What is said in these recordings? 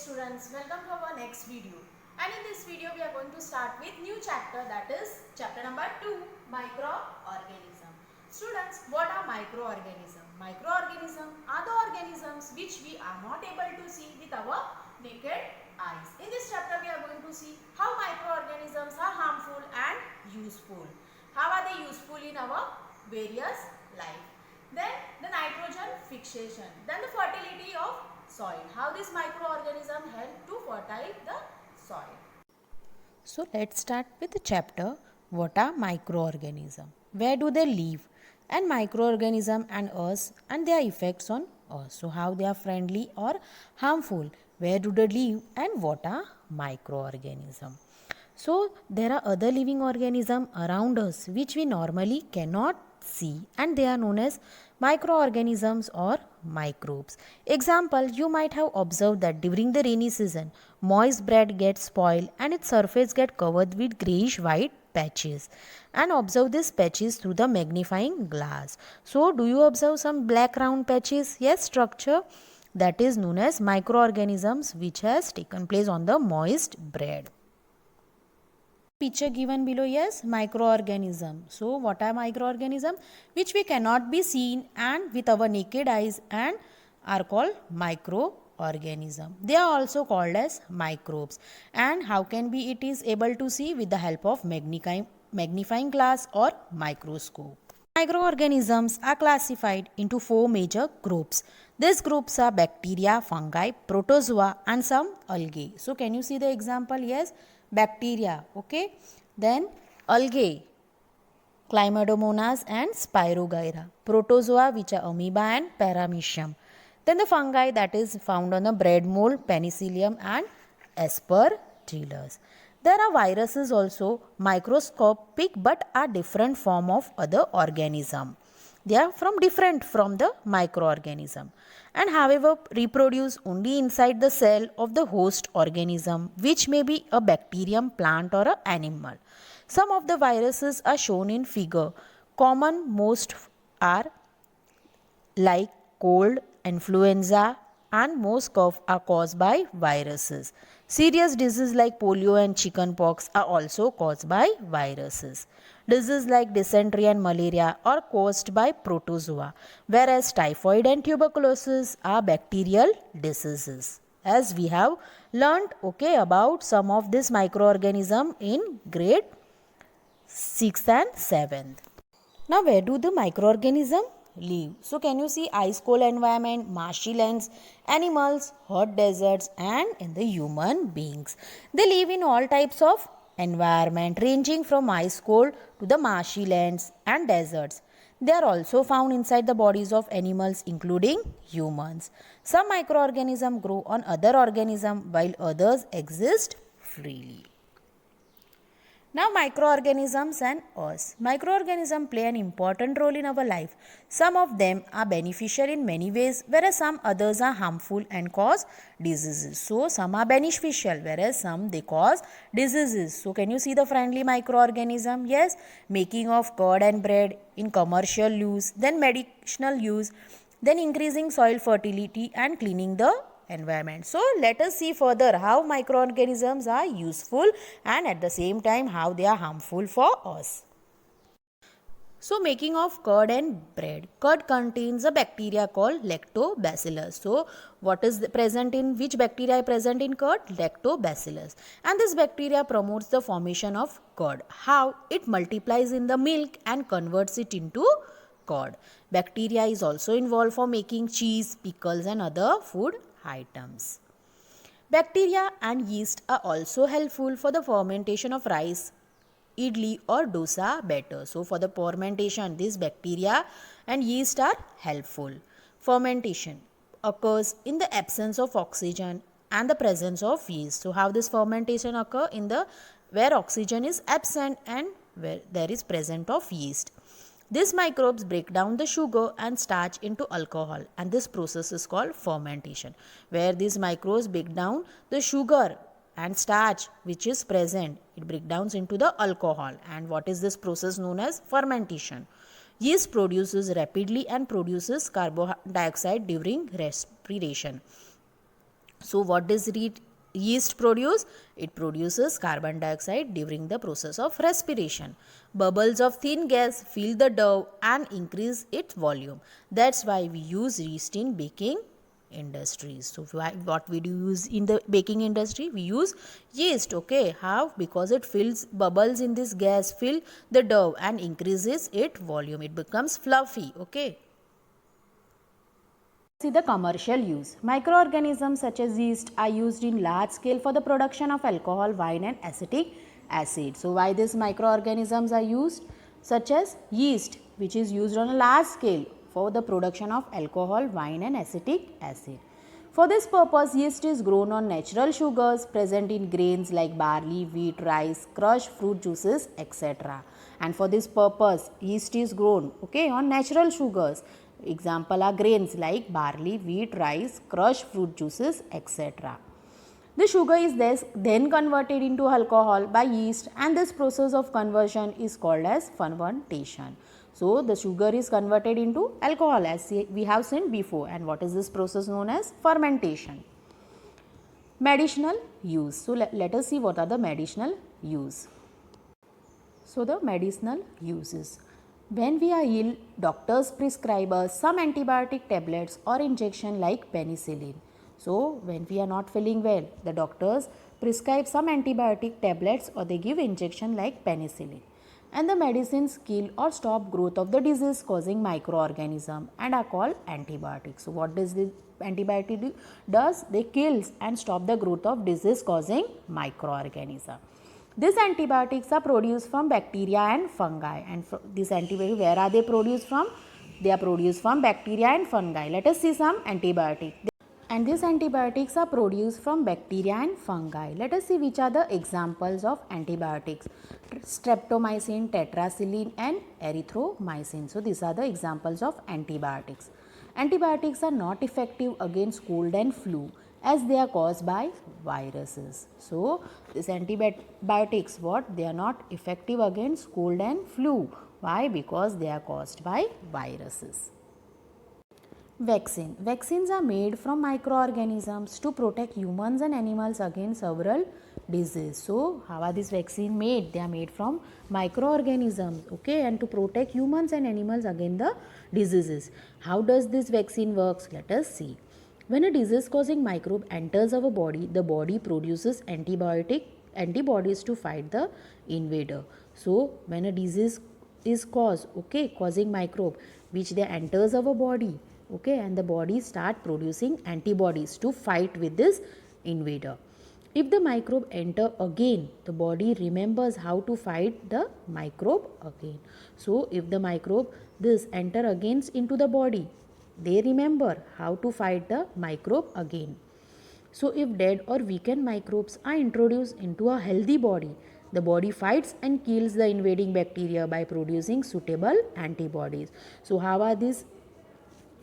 students, welcome to our next video. And in this video we are going to start with new chapter, that is chapter number 2, microorganism. Students, what are microorganisms? Microorganisms are the organisms which we are not able to see with our naked eyes. In this chapter we are going to see how microorganisms are harmful and useful. How are they useful in our various life. Then the nitrogen fixation, then the fertility of soil, how this microorganism help to fertile the soil. So let's start with the chapter what are microorganisms, where do they live, and microorganism and us and their effects on us. So how they are friendly or harmful, where do they live, and what are microorganisms. So there are other living organisms around us which we normally cannot see, and they are known as microorganisms or microbes. Example, you might have observed that during the rainy season, moist bread gets spoiled and its surface get covered with greyish white patches, and observe these patches through the magnifying glass. So do you observe some black round patches? Yes, structure that is known as microorganisms which has taken place on the moist bread. Picture given below, yes, microorganism. So what are microorganisms? Which we cannot be seen and with our naked eyes and are called microorganism. They are also called as microbes. And how can be it is able to see? With the help of magnifying glass or microscope. Microorganisms are classified into 4 major groups. These groups are bacteria, fungi, protozoa and some algae. So can you see the example? Yes, bacteria, okay. Then algae, Chlamydomonas and Spirogyra. Protozoa, which are amoeba and paramecium. Then the fungi that is found on the bread mold, penicillium and aspergillus. There are viruses also, microscopic but are different form of other organism. They are different from the microorganism and however reproduce only inside the cell of the host organism, which may be a bacterium, plant or an animal. Some of the viruses are shown in figure. Common most are like cold, influenza and most cough are caused by viruses. Serious diseases like polio and chickenpox are also caused by viruses. Diseases like dysentery and malaria are caused by protozoa, whereas typhoid and tuberculosis are bacterial diseases. As we have learnt about some of this microorganism in grade 6th and 7th. Now where do the microorganisms live? So can you see ice cold environment, marshy lands, animals, hot deserts and in the human beings. They live in all types of environment ranging from ice cold to the marshy lands and deserts. They are also found inside the bodies of animals including humans. Some microorganisms grow on other organisms while others exist freely. Now microorganisms and us. Microorganisms play an important role in our life. Some of them are beneficial in many ways, whereas some others are harmful and cause diseases. So some are beneficial, whereas some they cause diseases. So can you see the friendly microorganism? Yes, making of curd and bread in commercial use, then medicinal use, then increasing soil fertility and cleaning the environment. So let us see further how microorganisms are useful and at the same time how they are harmful for us. So making of curd and bread. Curd contains a bacteria called lactobacillus. So what is present in which bacteria is present in curd? Lactobacillus. And this bacteria promotes the formation of curd. How? It multiplies in the milk and converts it into curd. Bacteria is also involved for making cheese, pickles and other food items. Bacteria and yeast are also helpful for the fermentation of rice, idli or dosa batter. So for the fermentation, these bacteria and yeast are helpful. Fermentation occurs in the absence of oxygen and the presence of yeast. So how this fermentation occur? In the where oxygen is absent and where there is presence of yeast. These microbes break down the sugar and starch into alcohol, and this process is called fermentation, where these microbes break down the sugar and starch which is present. It breaks down into the alcohol, and what is this process known as fermentation. Yeast produces rapidly and produces carbon dioxide during respiration. So what does yeast produce? It produces carbon dioxide during the process of respiration. Bubbles of thin gas fill the dough and increase its volume. That's why we use yeast in baking industries. So what we do use in the baking industry? We use yeast. Okay, how? Because it fills bubbles in this gas fill the dough and increases its volume. It becomes fluffy. Okay. See the commercial use. Microorganisms such as yeast are used in large scale for the production of alcohol, wine and acetic acid. So why these microorganisms are used? Such as yeast, which is used on a large scale for the production of alcohol, wine and acetic acid. For this purpose, yeast is grown on natural sugars present in grains like barley, wheat, rice, crushed fruit juices, etc. And for this purpose, yeast is grown, okay, on natural sugars. Example are grains like barley, wheat, rice, crushed fruit juices, etc. The sugar is then converted into alcohol by yeast, and this process of conversion is called as fermentation. So the sugar is converted into alcohol as we have seen before, and what is this process known as fermentation. Medicinal use. So let us see what are the medicinal use. So the medicinal uses. When we are ill, doctors prescribe us some antibiotic tablets or injection like penicillin. So when we are not feeling well, the doctors prescribe some antibiotic tablets or they give injection like penicillin. And the medicines kill or stop growth of the disease causing microorganism and are called antibiotics. So what does the antibiotic does? They kills and stop the growth of disease causing microorganism. These antibiotics are produced from bacteria and fungi. And these antibiotics, where are they produced from? They are produced from bacteria and fungi. Let us see some antibiotics. And these antibiotics are produced from bacteria and fungi. Let us see which are the examples of antibiotics. Streptomycin, tetracycline and erythromycin. So these are the examples of antibiotics. Antibiotics are not effective against cold and flu as they are caused by viruses. So these antibiotics, what? They are not effective against cold and flu. Why? Because they are caused by viruses. Vaccine. Vaccines are made from microorganisms to protect humans and animals against several diseases. So how are these vaccines made? They are made from microorganisms, okay, and to protect humans and animals against the diseases. How does this vaccine works? Let us see. When a disease causing microbe enters our body, the body produces antibodies to fight the invader. So when a disease is caused, okay, causing microbe which they enters our body, okay, and the body start producing antibodies to fight with this invader. If the microbe enter again, the body remembers how to fight the microbe again. So if the microbe this enter again into the body, they remember how to fight the microbe again. So if dead or weakened microbes are introduced into a healthy body, the body fights and kills the invading bacteria by producing suitable antibodies. So how are these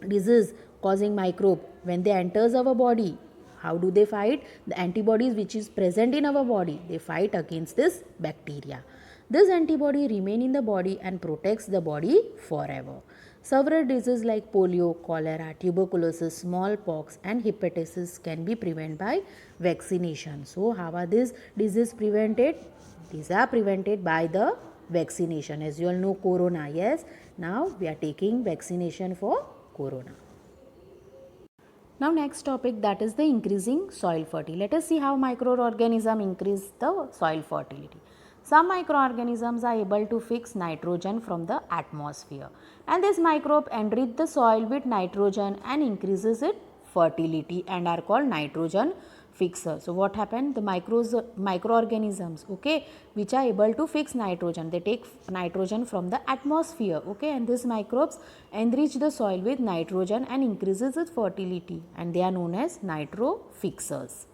disease causing microbe when they enters our body? How do they fight? The antibodies which is present in our body, they fight against this bacteria. This antibody remain in the body and protects the body forever. Several diseases like polio, cholera, tuberculosis, smallpox and hepatitis can be prevented by vaccination. So how are these diseases prevented? These are prevented by the vaccination. As you all know, corona, yes, now we are taking vaccination for corona. Now next topic, that is the increasing soil fertility. Let us see how microorganisms increase the soil fertility. Some microorganisms are able to fix nitrogen from the atmosphere, and this microbe enrich the soil with nitrogen and increases its fertility and are called nitrogen fixer. So what happened? The microorganisms, okay, which are able to fix nitrogen, they take nitrogen from the atmosphere, okay, and these microbes enrich the soil with nitrogen and increases its fertility, and they are known as nitro fixers.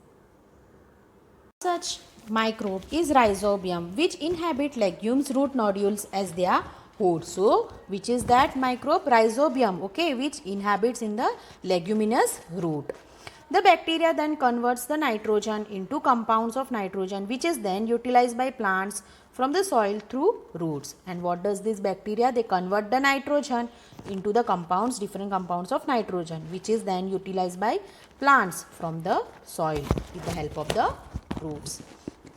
Such microbe is Rhizobium, which inhabit legumes root nodules as their host. So which is that microbe? Rhizobium, okay, which inhabits in the leguminous root. The bacteria then converts the nitrogen into compounds of nitrogen, which is then utilized by plants from the soil through roots. And what does this bacteria? They convert the nitrogen into the compounds, different compounds of nitrogen, which is then utilized by plants from the soil with the help of the roots.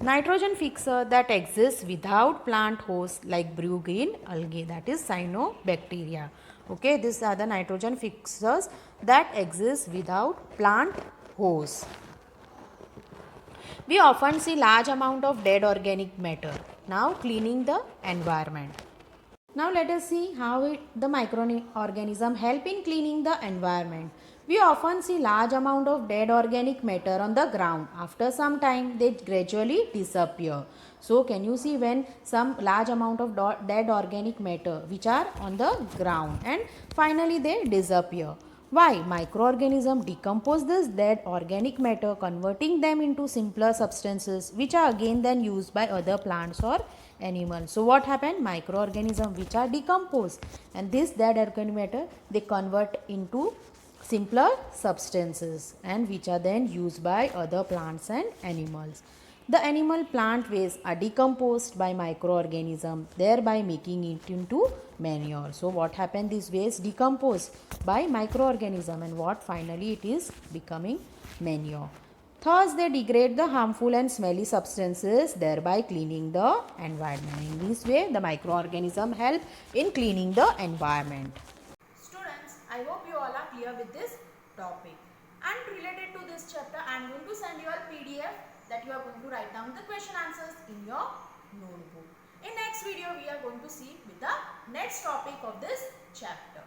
Nitrogen fixer that exists without plant hosts like brewed in algae, that is cyanobacteria. Okay, these are the nitrogen fixers that exist without plant hosts. We often see large amount of dead organic matter. Now cleaning the environment. Now let us see how the microorganism help in cleaning the environment. We often see large amount of dead organic matter on the ground. After some time they gradually disappear. So can you see when some large amount of dead organic matter which are on the ground and finally they disappear. Why? Microorganisms decompose this dead organic matter, converting them into simpler substances which are again then used by other plants or animals. So what happened? Microorganisms which are decomposed and this dead organic matter they convert into simpler substances and which are then used by other plants and animals. The animal plant waste are decomposed by microorganisms, thereby making it into manure. So what happened? This waste decomposed by microorganism and what finally it is becoming manure. Thus they degrade the harmful and smelly substances, thereby cleaning the environment. In this way the microorganism help in cleaning the environment. Students, I hope you all are clear with this topic. And related to this chapter, I am going to send you a PDF that you are going to write down the question answers in your notebook. In next video, we are going to see with the next topic of this chapter.